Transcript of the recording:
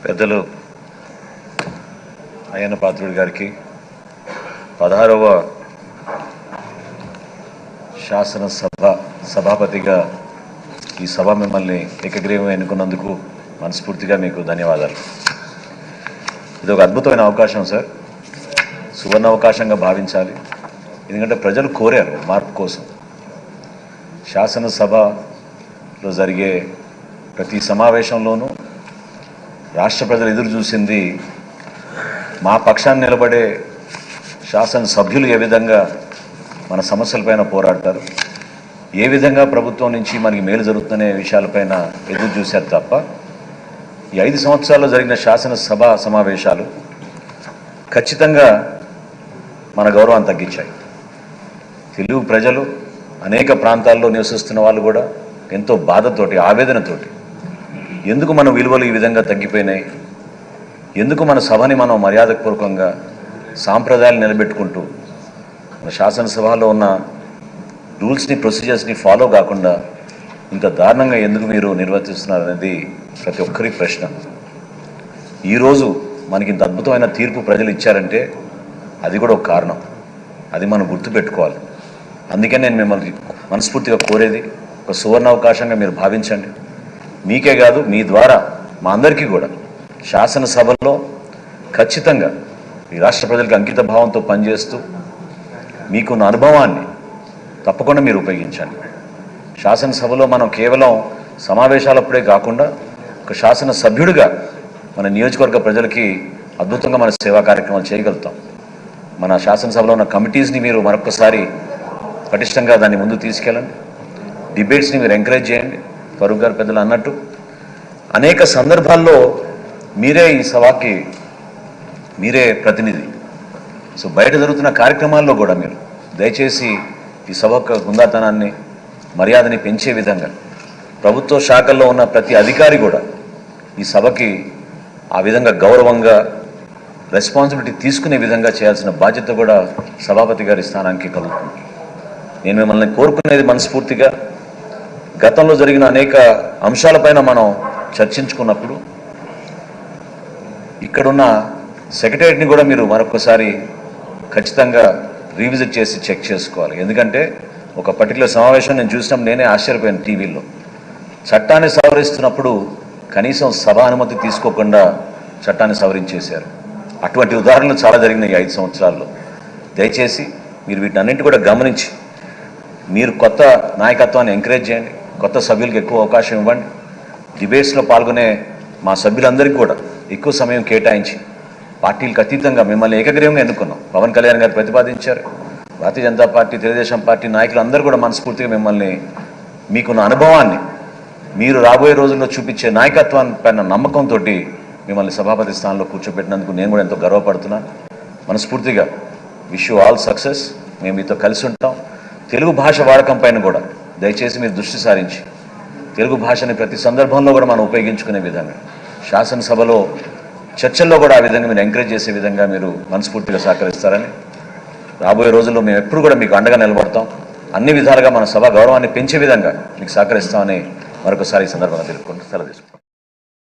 పెద్దలు అయ్యన్న పాత్రుడి గారికి 16వ శాసనసభ సభాపతిగా ఈ సభ మిమ్మల్ని ఏకగ్రీవం ఎన్నుకున్నందుకు మనస్ఫూర్తిగా మీకు ధన్యవాదాలు. ఇది ఒక అద్భుతమైన అవకాశం సార్, సువర్ణ అవకాశంగా భావించాలి. ఎందుకంటే ప్రజలు కోరారు మార్పు కోసం. శాసనసభలో జరిగే ప్రతి సమావేశంలోనూ రాష్ట్ర ప్రజలు ఎదురు చూసింది మా పక్షాన్ని నిలబడే శాసనసభ్యులు ఏ విధంగా మన సమస్యలపైన పోరాడతారు, ఏ విధంగా ప్రభుత్వం నుంచి మనకి మేలు జరుగుతున్న విషయాలపైన ఎదురు చూశారు తప్ప ఈ 5 సంవత్సరాల్లో జరిగిన శాసనసభ సమావేశాలు ఖచ్చితంగా మన గౌరవాన్ని తగ్గించాయి. తెలుగు ప్రజలు అనేక ప్రాంతాల్లో నివసిస్తున్న వాళ్ళు కూడా ఎంతో బాధతోటి, ఆవేదనతోటి ఎందుకు మన విలువలు ఈ విధంగా తగ్గిపోయినాయి, ఎందుకు మన సభని మనం మర్యాదపూర్వకంగా సాంప్రదాయాలు నిలబెట్టుకుంటూ మన శాసనసభలో ఉన్న రూల్స్ని, ప్రొసీజర్స్ని ఫాలో కాకుండా ఇంత దారుణంగా ఎందుకు మీరు నిర్వర్తిస్తున్నారు అనేది ప్రతి ఒక్కరి ప్రశ్న. ఈరోజు మనకి ఇంత అద్భుతమైన తీర్పు ప్రజలు ఇచ్చారంటే అది కూడా ఒక కారణం, అది మనం గుర్తుపెట్టుకోవాలి. అందుకే నేను మిమ్మల్ని మనస్ఫూర్తిగా కోరేది ఒక సువర్ణ అవకాశంగా మీరు భావించండి. మీకే కాదు, మీ ద్వారా మా అందరికీ కూడా శాసనసభలో ఖచ్చితంగా ఈ రాష్ట్ర ప్రజలకు అంకిత భావంతో పనిచేస్తూ మీకున్న అనుభవాన్ని తప్పకుండా మీరు ఉపయోగించండి. శాసనసభలో మనం కేవలం సమావేశాలప్పుడే కాకుండా ఒక శాసనసభ్యుడిగా మన నియోజకవర్గ ప్రజలకి అద్భుతంగా మన సేవా కార్యక్రమాలు చేయగలుగుతాం. మన శాసనసభలో ఉన్న కమిటీస్ని మీరు మరొకసారి పటిష్టంగా దాన్ని ముందు తీసుకెళ్ళండి. డిబేట్స్ని మీరు ఎంకరేజ్ చేయండి. ఫరూక్ గారు పెద్దలు అన్నట్టు అనేక సందర్భాల్లో మీరే ఈ సభకి మీరే ప్రతినిధి. సో బయట జరుగుతున్న కార్యక్రమాల్లో కూడా మీరు దయచేసి ఈ సభ హుందాతనాన్ని, మర్యాదని పెంచే విధంగా ప్రభుత్వ శాఖల్లో ఉన్న ప్రతి అధికారి కూడా ఈ సభకి ఆ విధంగా గౌరవంగా రెస్పాన్సిబిలిటీ తీసుకునే విధంగా చేయాల్సిన బాధ్యత కూడా సభాపతి గారి స్థానానికి కలుగుతుంది. నేను మిమ్మల్ని కోరుకునేది మనస్ఫూర్తిగా, గతంలో జరిగిన అనేక అంశాలపైన మనం చర్చించుకున్నప్పుడు ఇక్కడున్న సెక్రటేరియట్ని కూడా మీరు మరొకసారి ఖచ్చితంగా రీవిజిట్ చేసి చెక్ చేసుకోవాలి. ఎందుకంటే ఒక పర్టికులర్ సమావేశం నేను చూసినప్పుడు నేనే ఆశ్చర్యపోయాను. టీవీలో చట్టాన్ని సవరిస్తున్నప్పుడు కనీసం సభ అనుమతి తీసుకోకుండా చట్టాన్ని సవరించేశారు. అటువంటి ఉదాహరణలు చాలా జరిగినాయి 5 సంవత్సరాల్లో. దయచేసి మీరు వీటన్నింటి కూడా గమనించి మీరు కొత్త నాయకత్వాన్ని ఎంకరేజ్ చేయండి, కొత్త సభ్యులకు ఎక్కువ అవకాశం ఇవ్వండి. డిబేట్స్లో పాల్గొనే మా సభ్యులందరికీ కూడా ఎక్కువ సమయం కేటాయించి పార్టీలకు అతీతంగా మిమ్మల్ని ఏకగ్రీవంగా ఎన్నుకున్నాం. పవన్ కళ్యాణ్ గారు ప్రతిపాదించారు. భారతీయ జనతా పార్టీ, తెలుగుదేశం పార్టీ నాయకులందరూ కూడా మనస్ఫూర్తిగా మిమ్మల్ని, మీకున్న అనుభవాన్ని, మీరు రాబోయే రోజుల్లో చూపించే నాయకత్వాన్ని పైన నమ్మకంతో మిమ్మల్ని సభాపతి స్థానంలో కూర్చోబెట్టినందుకు నేను కూడా ఎంతో గర్వపడుతున్నాను. మనస్ఫూర్తిగా విష్ యూ ఆల్ సక్సెస్. మేము మీతో కలిసి ఉంటాం. తెలుగు భాష వాడకం పైన కూడా దయచేసి మీరు దృష్టి సారించి తెలుగు భాషని ప్రతి సందర్భంలో కూడా మనం ఉపయోగించుకునే విధంగా, శాసనసభలో చర్చల్లో కూడా ఆ విధంగా మీరు ఎంకరేజ్ చేసే విధంగా మీరు మనస్ఫూర్తిగా సహకరిస్తారని, రాబోయే రోజుల్లో మేము ఎప్పుడు కూడా మీకు అండగా నిలబడతాం. అన్ని విధాలుగా మన సభ గౌరవాన్ని పెంచే విధంగా మీకు సహకరిస్తామని మరొకసారి ఈ సందర్భంగా తెలుపుకుంటూ సెలవు తీసుకుంటాం.